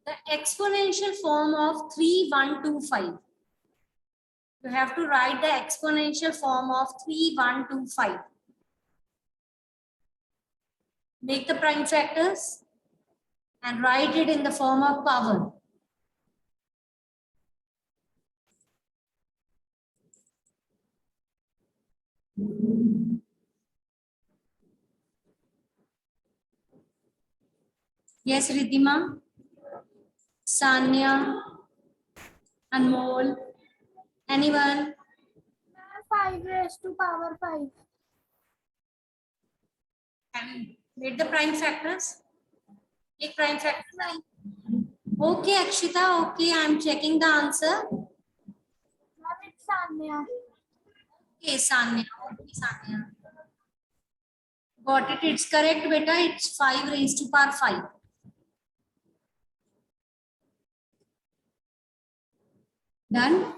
The exponential form of 3125. You have to write the exponential form of 3125. Make the prime factors and write it in the form of power. Yes, Riddhima, Sanya, Anmol, anyone? 5 raised to power 5. Have you made the prime factors? Take prime factors. Okay, Akshita, okay, I am checking the answer. Ma'am, it's Sanya. Okay, Sanya, okay, Sanya. Got it, it's correct, beta, it's 5 raised to power 5. Done?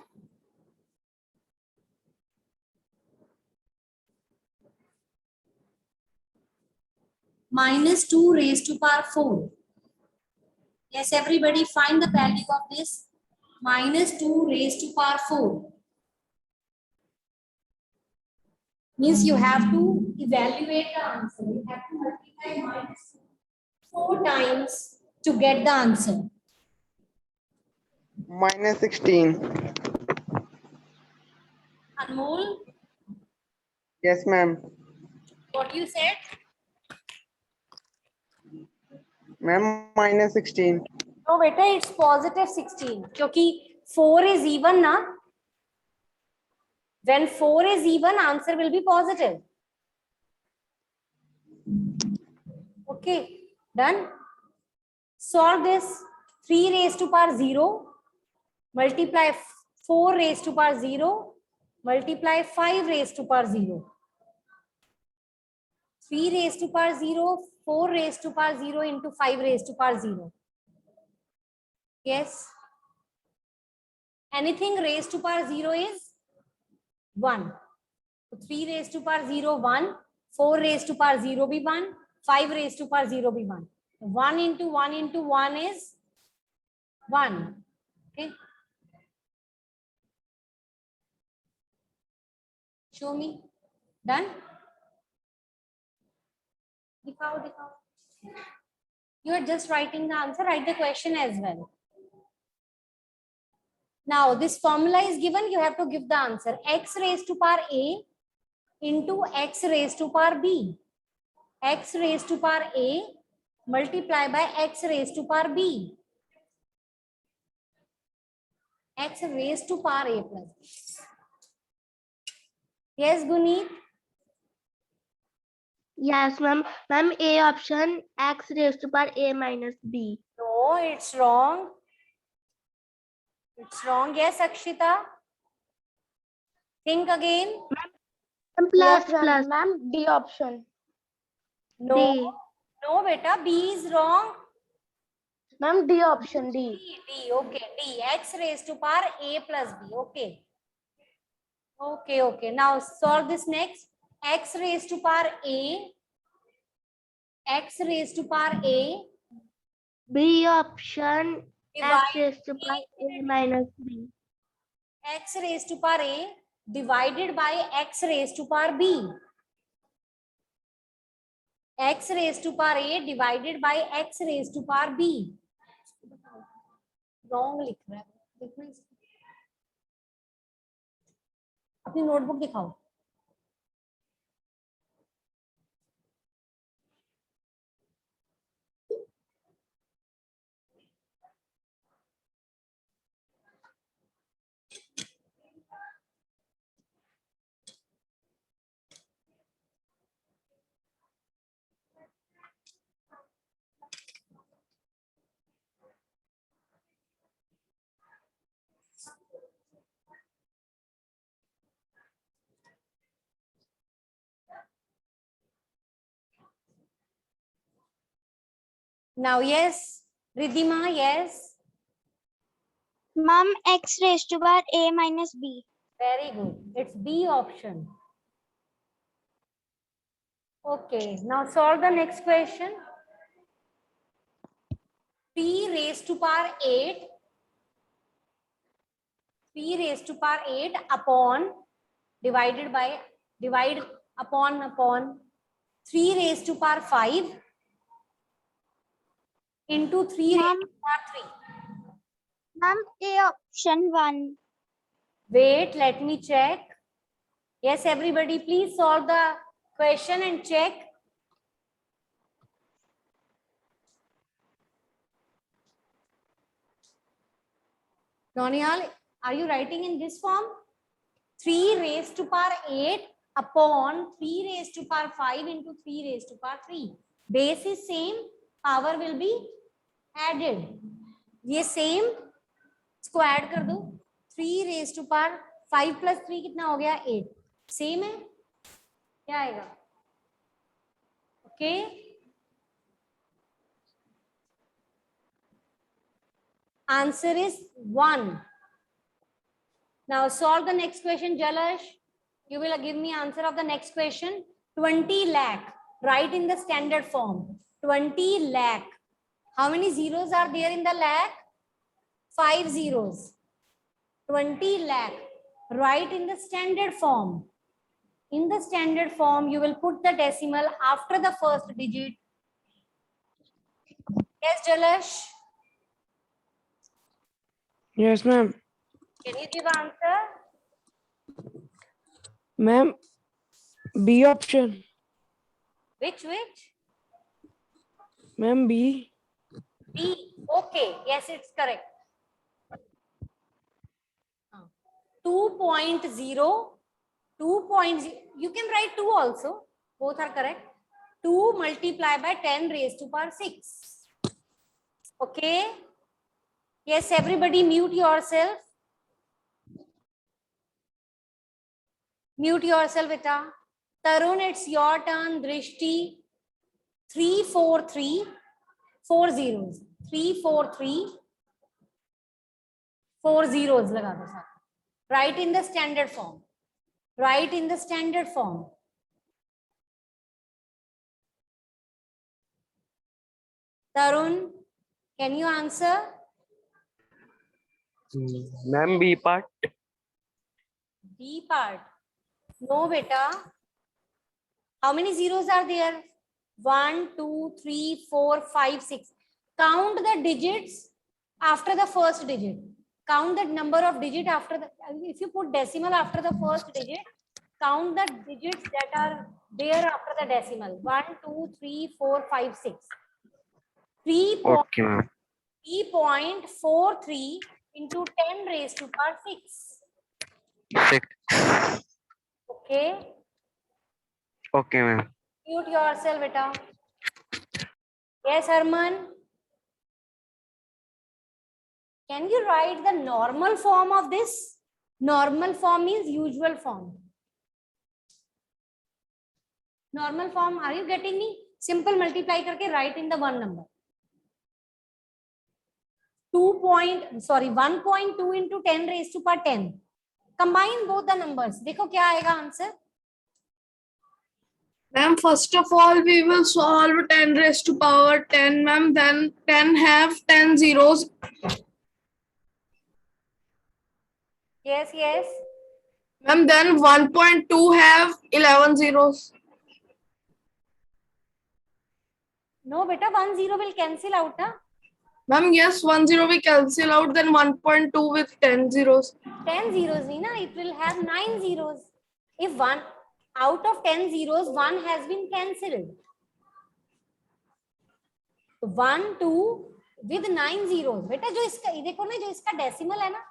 Minus 2 raised to power 4. Yes, everybody find the value of this. Minus 2 raised to power 4. Means you have to evaluate the answer. You have to multiply minus 4 times to get the answer. Minus 16. Anmol, Yes, ma'am. what you said? Ma'am, minus 16. No, beta, it's positive 16. Because 4 is even, na? When 4 is even, answer will be positive. Okay, done. Solve this. 3 raised to power 0. Multiply 4 raised to power 0. Multiply 5 raised to power 0. 3 raised to power 0. 4 raised to power 0 into 5 raised to power 0. Yes. Anything raised to power 0 is 1. So 3 raised to power 0, 1. 4 raised to power 0 be 1. 5 raised to power 0 be 1. 1 into 1 into 1 is 1. Okay. Show me. Done? Dikhao, dikhao. You are just writing the answer. Write the question as well. Now, this formula is given. You have to give the answer. X raised to power A into X raised to power B. X raised to power A multiply by X raised to power B. X raised to power A plus B. Yes, Guneet? Yes, ma'am. Ma'am, A option, X raised to power A minus B. No, it's wrong. It's wrong. Yes, Akshita? Think again. Plus, plus. Ma'am, D option. No. D. No, beta. B is wrong. Ma'am, D option, D. D. Okay. D. X raised to power A plus B. Okay. Okay, okay. Now solve this next. X raised to power A. X raised to power A. B option, X Divide raised to power A minus B. X raised to power A divided by X raised to power B. X raised to power A divided by X raised to power B. Wrong लिख रहा है. देखो अपनी notebook दिखाओ. Now yes, Riddhima, yes. Ma'am, X raised to power A minus B. Very good. It's B option. Okay, now solve the next question. 3 raised to power 8, 3 raised to power 8 upon divide upon 3 raised to power 5 into 3 raised to power 3. Ma'am, A option 1. Wait, let me check. Yes, everybody, please solve the question and check. Nonial, are you writing in this form? 3 raised to power 8 upon 3 raised to power 5 into 3 raised to power 3. Base is same, power will be added. ये same इसको add कर दो. 3 raised to power 5 plus 3 कितना हो गया? 8. Same है, क्या आएगा? Okay, answer is 1. Now solve the next question, Jalash. You will give me answer of the next question. 20 lakh. Write in the standard form. 20 lakh. How many zeros are there in the lakh? 5 zeros. 20 lakh. Write in the standard form. In the standard form, you will put the decimal after the first digit. Yes, Jalash. Yes, ma'am. Can you give answer? Ma'am, B option. Which? Ma'am, B. B. Okay. Yes, it's correct. 2.0. 2.0. You can write 2 also. Both are correct. 2 multiplied by 10 raised to power 6. Okay. Yes, everybody mute yourself. Mute yourself, Vita. Tarun, it's your turn. Drishti. 3, 4, 3. 4 zeros. 3, 4, 3. 4 zeros. लगा दो साथ. Write in the standard form. Write in the standard form. Tarun, can you answer? Ma'am, B part. B part. No, beta. How many zeros are there? 1, 2, 3, 4, 5, 6. Count the digits after the first digit. Count the number of digits after the, if you put decimal after the first digit, count the digits that are there after the decimal. 1, 2, 3, 4, 5, 6. Okay, ma'am. 3.43 into 10 raised to power 6. 6. Okay. Okay, ma'am. Mute yourself, beta. Yes, Herman. Can you write the normal form of this? Normal form means usual form. Normal form, are you getting me? Simple multiply करके write in the one number. 1.2 into 10 raised to power 10. Combine both the numbers. देखो क्या आएगा answer? Ma'am, first of all, we will solve 10 raised to power 10, ma'am. Then 10 have 10 zeros. Yes, yes. Ma'am, then 1.2 have 11 zeros. No, beta, 1 0 will cancel out. Huh? Ma'am, yes, 1 0 we cancel out, then 1.2 with 10 zeros. 10 zeros, Nina, it will have 9 zeros. If one out of 10 zeros, 1 has been cancelled. 1, 2 with 9 zeros. बेटा जो इसका देखो ना, जो इसका decimal है ना,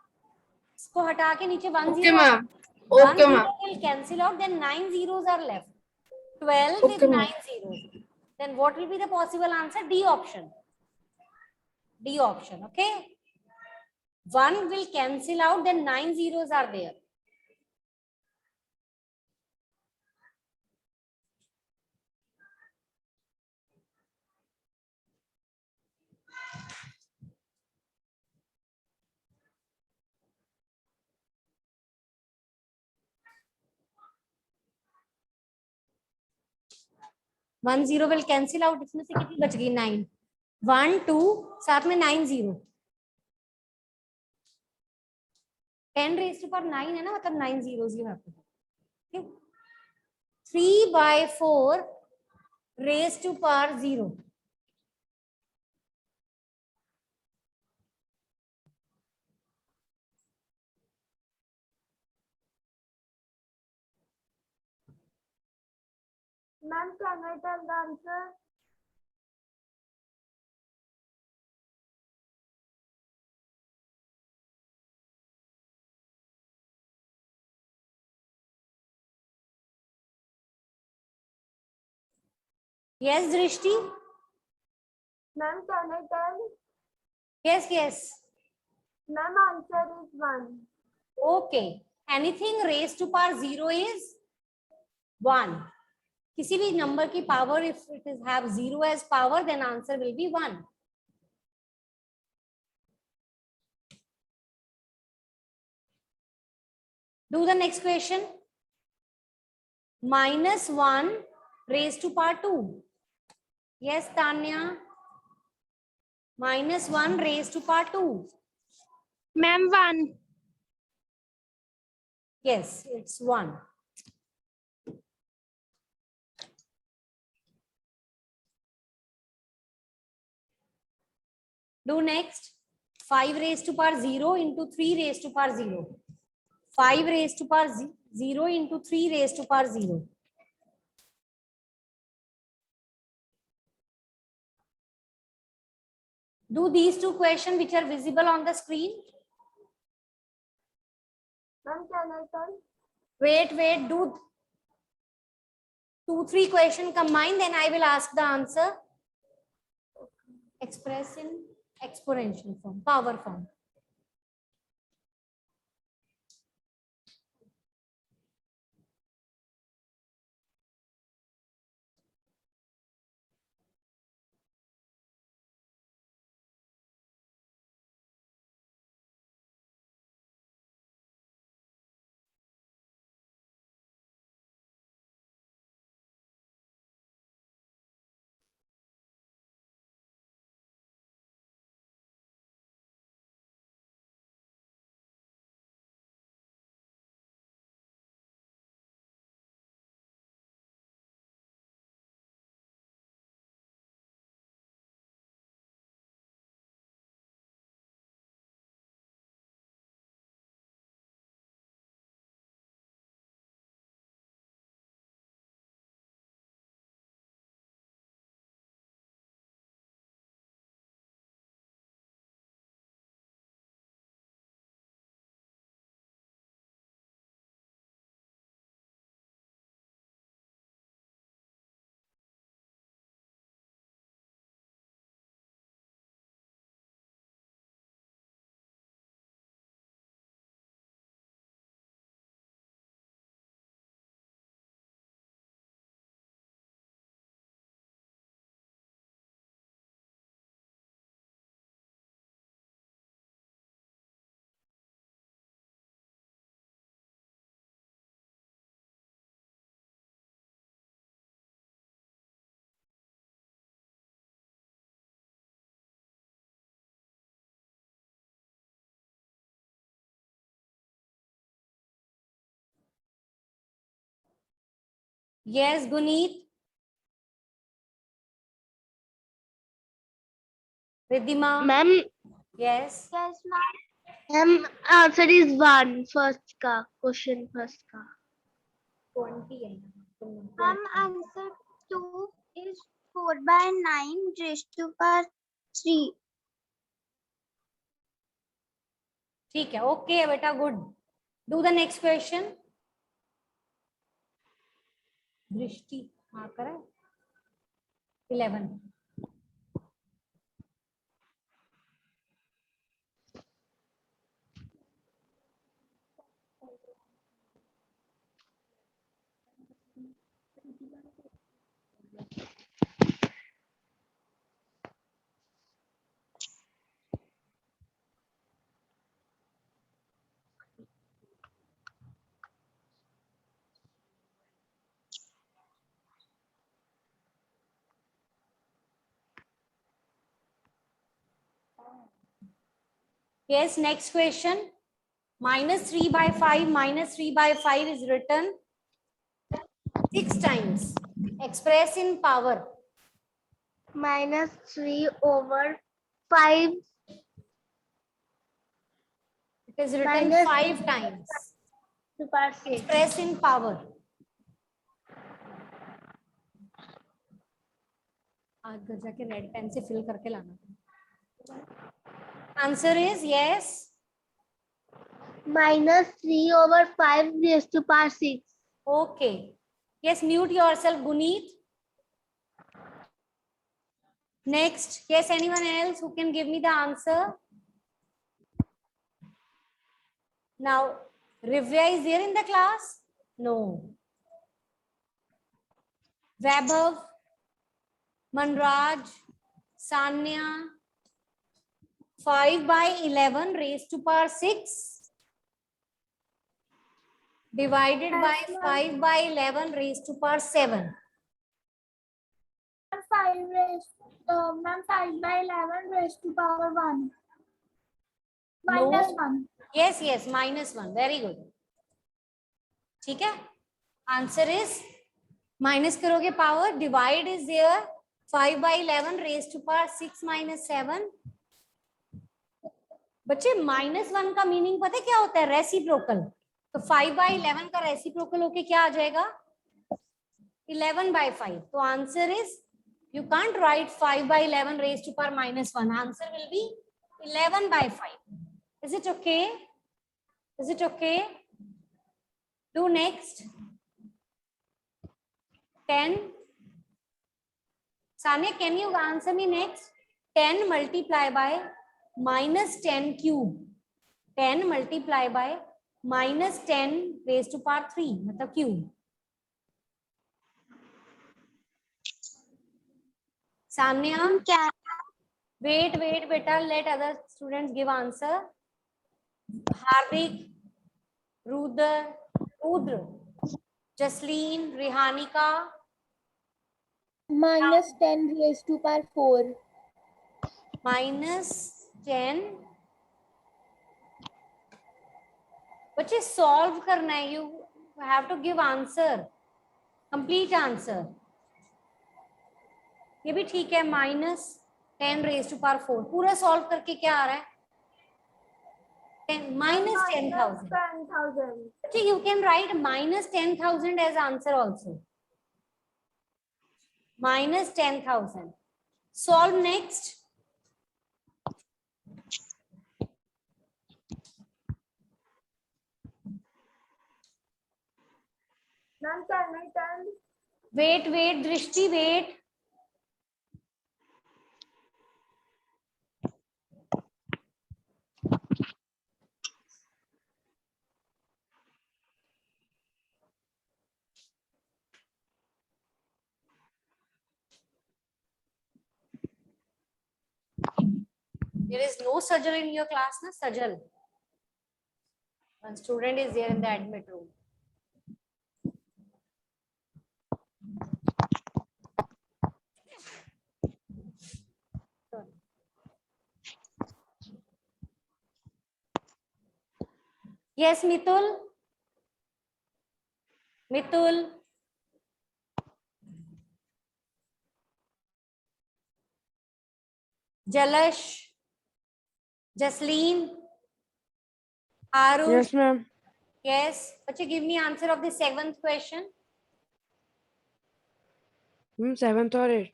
इसको हटा के नीचे 1 Okay, zero. ma'am. 1 Okay, zero ma'am. will cancel out, then 9 zeros are left. 12 with Okay, 9 ma'am. zeros. Then what will be the possible answer? D option. D option, okay? 1 will cancel out, then 9 zeros are there. One zero will cancel out. इसमें से कितनी बच गई? 9. 1 2 साथ में 9 0, 10 raise to power 9 है ना, मतलब 9 zeros you have to do. 3/4 raised to power 0. Ma'am, can I tell the answer? Yes, Drishti? Ma'am, can I tell? Yes, yes. Ma'am, answer is 1. Okay. Anything raised to power 0 is 1. किसी भी number की power, if it is have 0 as power, then answer will be 1. Do the next question. -1 raised to power 2. Yes, Tanya. -1 raised to power 2. Ma'am, 1. Yes, it's 1. Do next. 5 raised to power 0 into 3 raised to power 0. 5 raised to power 0 into 3 raised to power 0. Do these two questions which are visible on the screen. Ma'am, can I tell? Wait, do 2-3 question combine, then I will ask the answer. Express in exponential form, power form. Yes, Guneet. Riddhima. Ma'am, Yes. yes, ma'am. Ma'am, answer is 1. First ka. Question first ka. 20 है ना, Ma'am, answer 2 is 4/9 raised to power 3. ठीक है, okay बेटा, good. Do the next question. दृष्टि हाँ करें. 11. Yes, next question. Minus 3 by 5, minus 3 by 5 is written 6 times. Express in power. minus 3 over 5 It is written minus 5 times. to power 6. Express in power. आज घर जाके red pen से fill करके लाना. Answer is yes. Minus 3 over 5 raised to power 6. Okay. Yes, mute yourself, Guneet. Next. Yes, anyone else who can give me the answer? Now, Rivya is there in the class? No. Vaibhav, Manraj, Sanya. 5 by 11 raised to power 6 divided by 5 by 11 raised to power 7. 5 by 11 raised to power 1. Minus No. 1. Yes, yes, minus 1. Very good. ठीक है? Answer is minus करोगे power, divide is there. 5 by 11 raised to power 6 minus 7. बच्चे minus 1 का meaning पता है क्या होता है? रेसिप्रोकल. तो 5 by 11 का रेसिप्रोकल होके क्या आ जाएगा? 11 by 5. तो answer is, you can't write 5 by 11 raised to power minus 1. Answer will be 11 by 5. Is it okay? Is it okay? Do next. 10. Sanya, can you answer me next? 10 multiply by minus 10 cube. 10 multiply by minus 10 raised to power 3. मतलब cube. Sanya, wait, beta. Let other students give answer. Hardik, Rudra, Jasleen, Rihanika. Minus 10 raised to power 4. Minus 10. बच्चे solve करना है. You have to give answer. Complete answer. ये भी ठीक है. Minus 10 raised to power 4. पूरा solve करके क्या आ रहा है? 10 minus 10,000. 10,000. Okay, you can write minus 10,000 as answer also. Minus 10,000. Solve next. Ma'am, can I tell? Wait, Drishti, wait. There is no Sajal in your class, na? Sajal. One student is there in the admit room. Yes, Mitul. Jalash. Jasleen. Aru. Yes, ma'am. Yes. Acha, give me answer of the 7th question. 7th or 8th?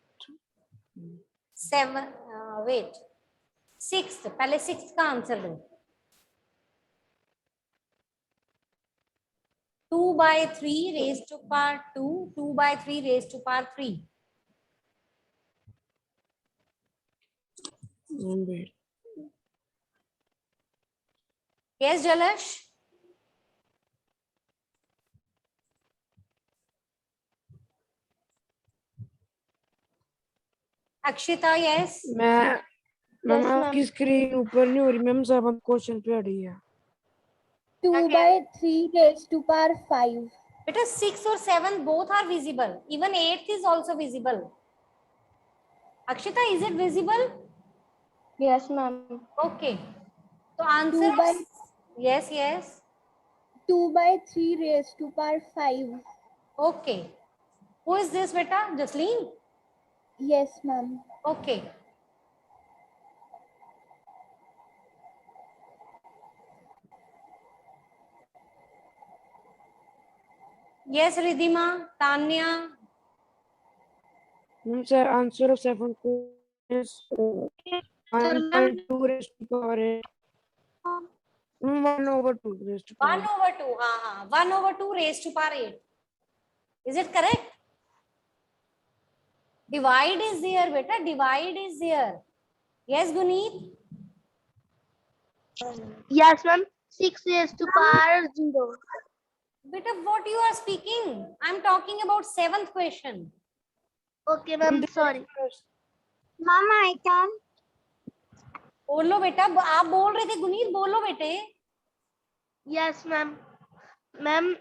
7. Wait. 6th. पहले 6th का answer दो. 2 by 3 raised to power 2. 2 by 3 raised to power 3. Wait. Yes, Jalash. Akshita, yes. Ma'am आपकी screen ऊपर नहीं हो रही ma'am. 7th question पे आ रही है. 2 by 3 raised to power 5. It is 6 or 7, both are visible. Even 8th is also visible. Akshita, is it visible? Yes, ma'am. Okay. तो answer by yes yes 2 by 3 raised to power 5. Okay. Who is this बेटा? Jasleen. Yes, ma'am. Okay. Yes Ridhima, Tanya. Ma'am, sir, answer of seventh question is 1.2 raised to power 8. 1/2 raised to power. 1/2. हाँ 1/2 raised to power 8. Is it correct? Divide is there beta, divide is there. Yes Guneet. Yes, ma'am. 6 raised to power 0. Beta, what you are speaking? I'm talking about seventh question. Okay, ma'am. Sorry. Ma'am, I can. बोलो बेटा, आप बोल रहे थे गुनीत, बोलो बेटे. Yes, ma'am. Ma'am,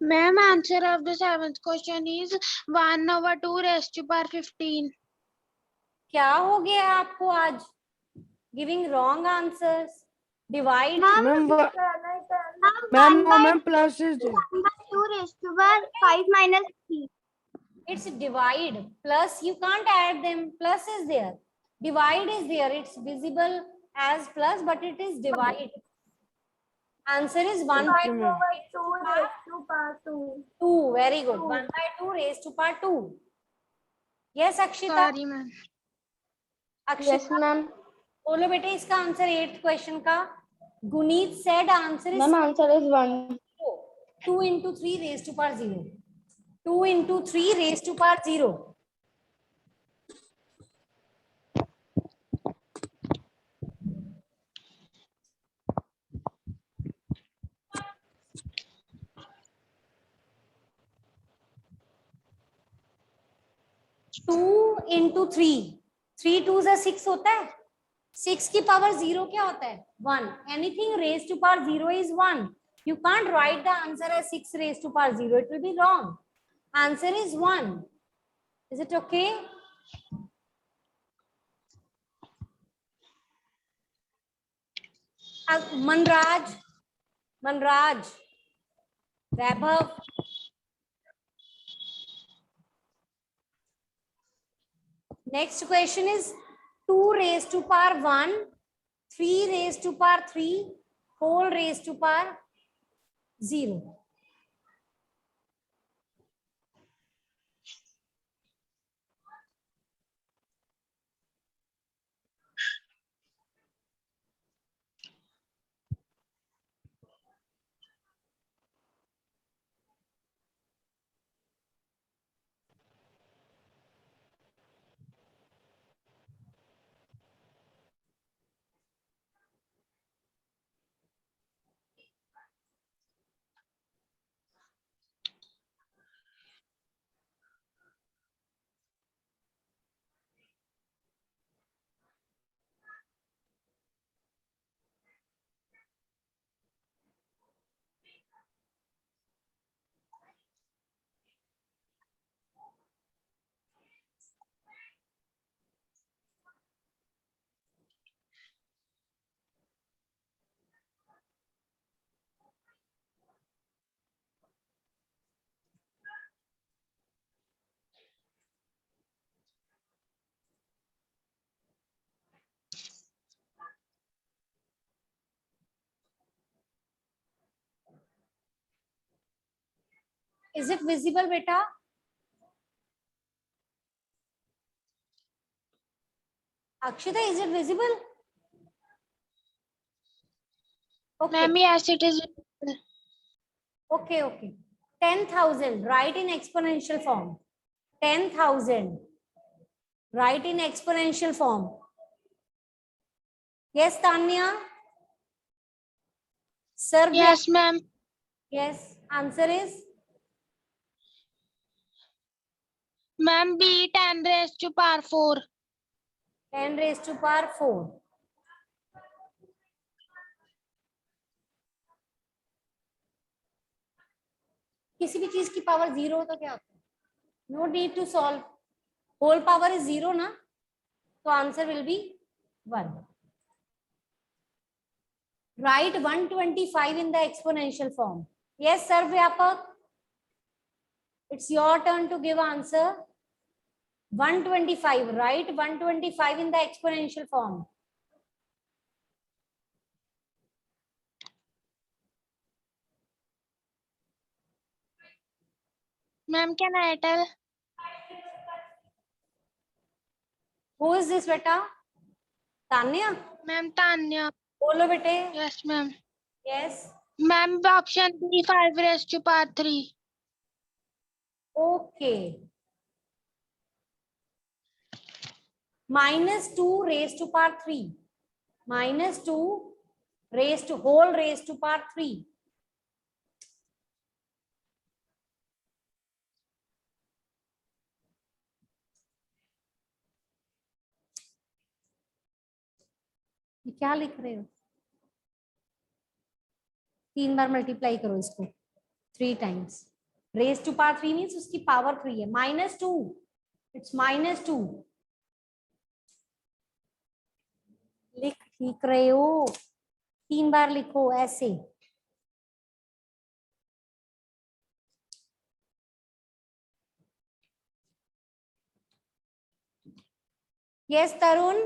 Ma'am, answer of the seventh question is 1/2 raised to power 15. क्या हो गया आपको आज? Giving wrong answers. Divide. Ma'am, Ma'am, ma'am, plus is there. 1 by 2 raised to power 5 minus 3. It's divide. Plus you can't add them. Plus is there. Divide is there. It's visible as plus, but it is divide. Answer is 1 by Okay, ma'am. 2 raised to power 2. 2. Very good. 1 by 2 raised to power 2. Yes, Akshita. Sorry, ma'am. Akshita. yes, ma'am. बोलो बेटे इसका answer 8th question का. Guneet said answer is Ma'am, answer is 1. 2 into 3 raised to power 0. 2 into 3 raised to power 0. Two into 3. 3 2s are 6 होता है. 6 की power 0 क्या होता है? 1. Anything raised to power 0 is 1. You can't write the answer as 6 raised to power 0. It will be wrong. Answer is 1. Is it okay? Manraj, Vaibhav. Next question is 2 raised to power 1, 3 raised to power 3, whole raised to power 0. Is it visible, beta? Akshita, is it visible? Okay. Ma'am, yes, it is. Okay. 10,000. Write in exponential form. 10,000. Write in exponential form. Yes, Tanya? Sir, Yes, ma'am. yes. Answer is Ma'am, B 10 raised to power 4. 10 raised to power 4. किसी भी चीज की power 0 हो तो क्या होता है? No need to solve. Whole power is 0 na, so answer will be 1. Write 125 in the exponential form. Yes, sir, Vyapak. It's your turn to give answer. 125. Write 125 in the exponential form. Ma'am, can I tell? Who is this beta? Tanya? Ma'am, Tanya. Bolo bete. Yes, ma'am. Yes. Ma'am, option B, 5 raised to power 3. Okay. Minus 2 raised to power 3. Minus 2 raised to whole raised to power 3. ये क्या लिख रहे हो? 3 बार multiply करो इसको 3 times. Raised to power 3 means उसकी power 3 है. Minus 2. It's minus 2. लिख ठीक रहे हो. 3 बार लिखो ऐसे. Yes, Tarun.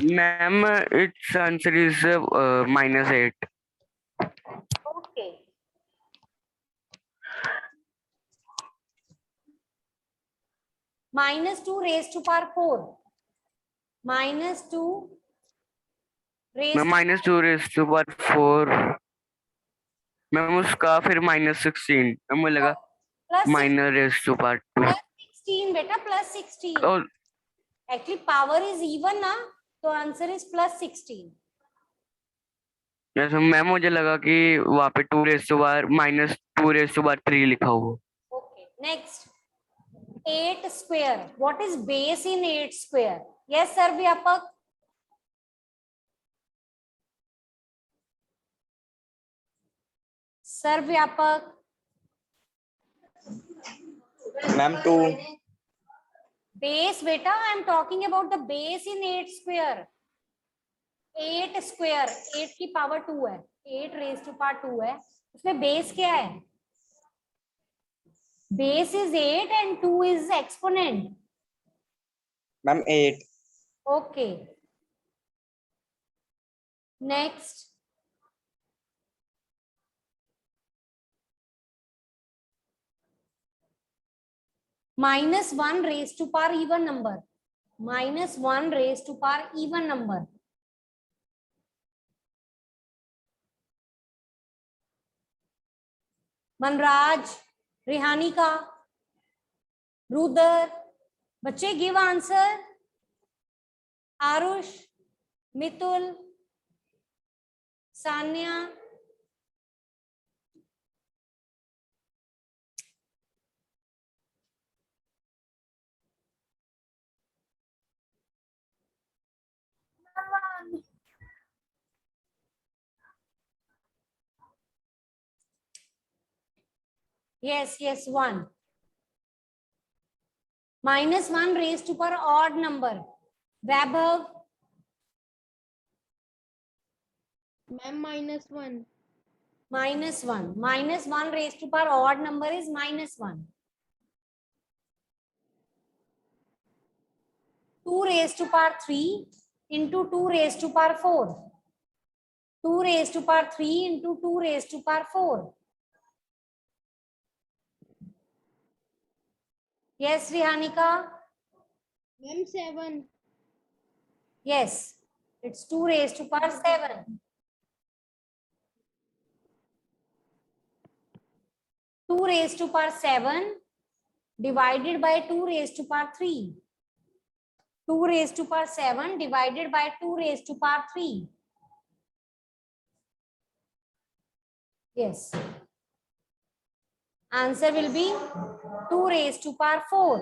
Ma'am, its answer is -8. Okay. Minus 2 raised to power 4. Minus 2 raised Ma'am, -2 raised to power 4. Ma'am उसका फिर -16 मुझे लगा plus minor raised to power 2. plus 16 बेटा plus 16. और Actually power is even ना, तो answer is plus 16. जैसे ma'am मुझे लगा कि वहाँ पे 2 raised to power -2 raised to power 3 लिखा हुआ. Okay, next. 8 square. What is base in 8 square? Yes, sir, Vyapak. Sir, Vyapak. Ma'am, 2. Base, beta, I am talking about the base in 8 square. 8 square, 8 की power 2 है. 8 raised to power 2 है. उसमें base क्या है? Base is 8 and 2 is exponent. Ma'am, 8. Okay. Next. -1 raised to power even number. -1 raised to power even number. Manraj, Rihanika, Rudra, बच्चे give answer. Aarush, Mitul, Sanya. Yes, yes, 1. -1 raised to power odd number. Vaibhav. Ma'am, -1. -1. -1 raised to power odd number is -1. 2 raised to power 3 into 2 raised to power 4. 2 raised to power 3 into 2 raised to power 4. Yes, Rihanika. Ma'am, 7. Yes, it's 2 raised to power 7. 2 raised to power 7 divided by 2 raised to power 3. 2 raised to power 7 divided by 2 raised to power 3. Yes. Answer will be 2 raised to power 4.